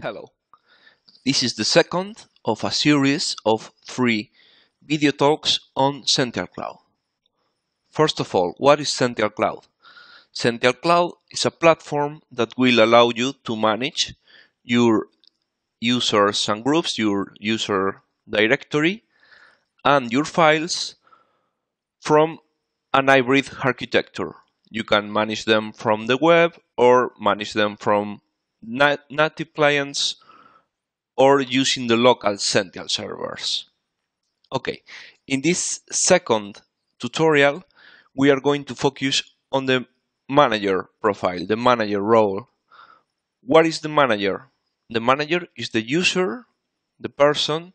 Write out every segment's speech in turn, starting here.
Hello, this is the second of a series of 3 video talks on Zentyal Cloud. First of all, what is Zentyal Cloud? Zentyal Cloud is a platform that will allow you to manage your users and groups, your user directory, and your files from an hybrid architecture. You can manage them from the web or manage them from native clients or using the local Zentyal servers. Okay, in this second tutorial, we are going to focus on the manager profile, the manager role. What is the manager? The manager is the user, the person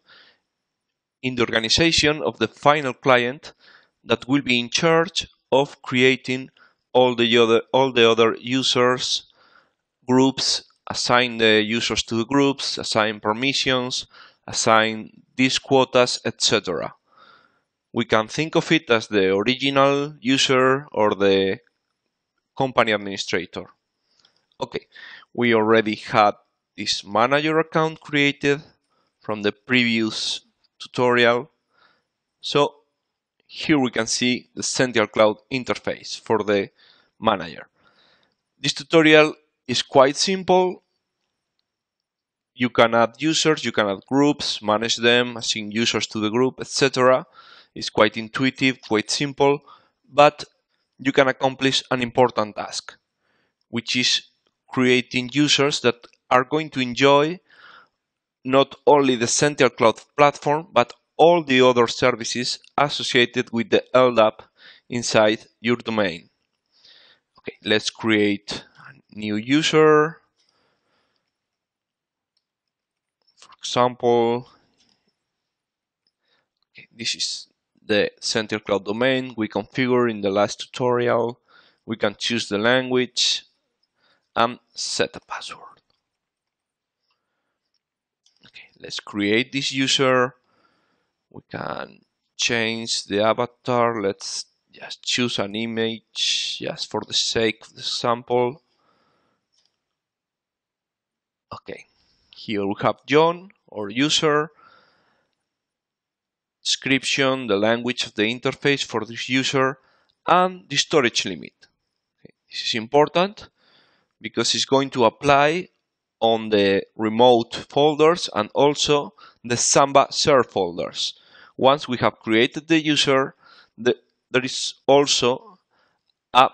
in the organization of the final client that will be in charge of creating all the other users, groups, assign the users to the groups, assign permissions, assign these quotas, etc. We can think of it as the original user or the company administrator. Okay, we already had this manager account created from the previous tutorial. So here we can see the Zentyal Cloud interface for the manager. This tutorial is quite simple. You can add users, you can add groups, manage them, assign users to the group, etc. It's quite intuitive, quite simple, but you can accomplish an important task, which is creating users that are going to enjoy not only the Zentyal Cloud platform, but all the other services associated with the LDAP inside your domain. Okay, let's create a new user. For example, okay, this is the Zentyal Cloud domain we configured in the last tutorial. We can choose the language and set a password. Okay, let's create this user. We can change the avatar. Let's just choose an image just for the sake of the sample. Okay, here we have John, our user. Description, the language of the interface for this user, and the storage limit. Okay, this is important because it's going to apply on the remote folders and also the Samba share folders. Once we have created the user, there is also a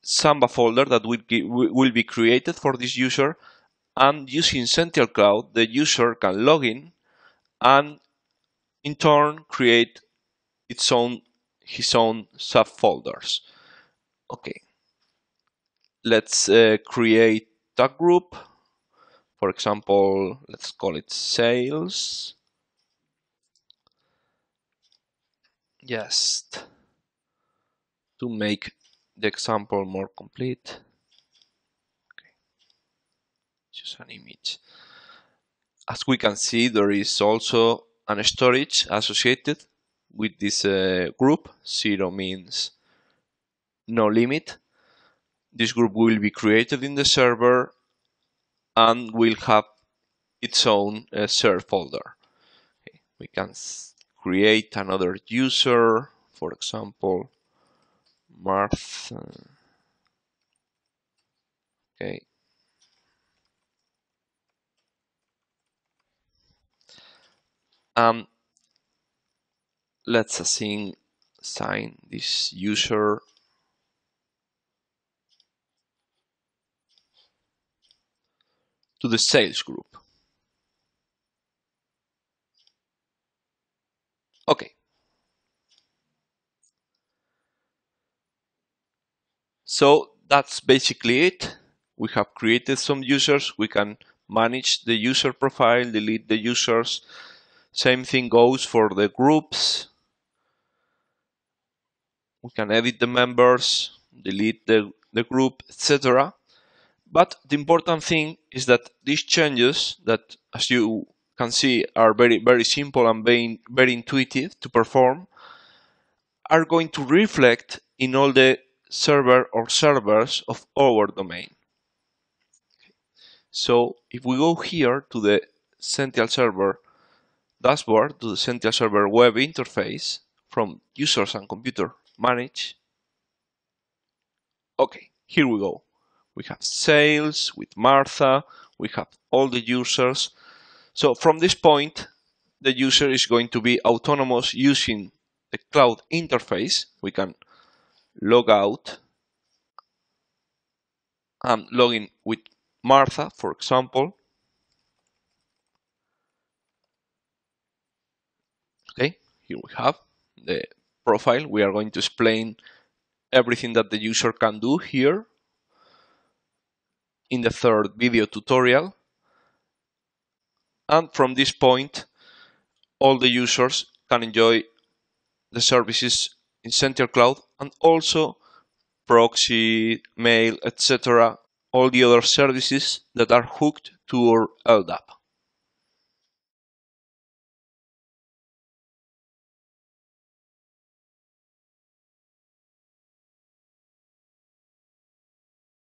Samba folder that will be created for this user, and using Zentyal Cloud, the user can log in and in turn create his own subfolders. Okay, let's create a group. For example, let's call it sales. Just to make the example more complete. Okay, choose an image. As we can see, there is also an storage associated with this group. 0 means no limit. This group will be created in the server and will have its own share folder. Okay, we can create another user, for example, Martha. Okay. Let's assign this user to the sales group. Okay. So that's basically it. We have created some users. We can manage the user profile, delete the users. Same thing goes for the groups. We can edit the members, delete the group, etc. But the important thing is that these changes that, as you can see, are very simple and very intuitive to perform, are going to reflect in all the server or servers of our domain. So if we go here to the Zentyal server dashboard, to the Zentyal server web interface from users and computer manage, okay, here we go. We have sales with Martha, we have all the users. So from this point, the user is going to be autonomous using the cloud interface. We can log out and log in with Martha, for example. Okay, here we have the profile. We are going to explain everything that the user can do here in the third video tutorial. And from this point, all the users can enjoy the services in Zentyal Cloud and also proxy, mail, etc. All the other services that are hooked to our LDAP.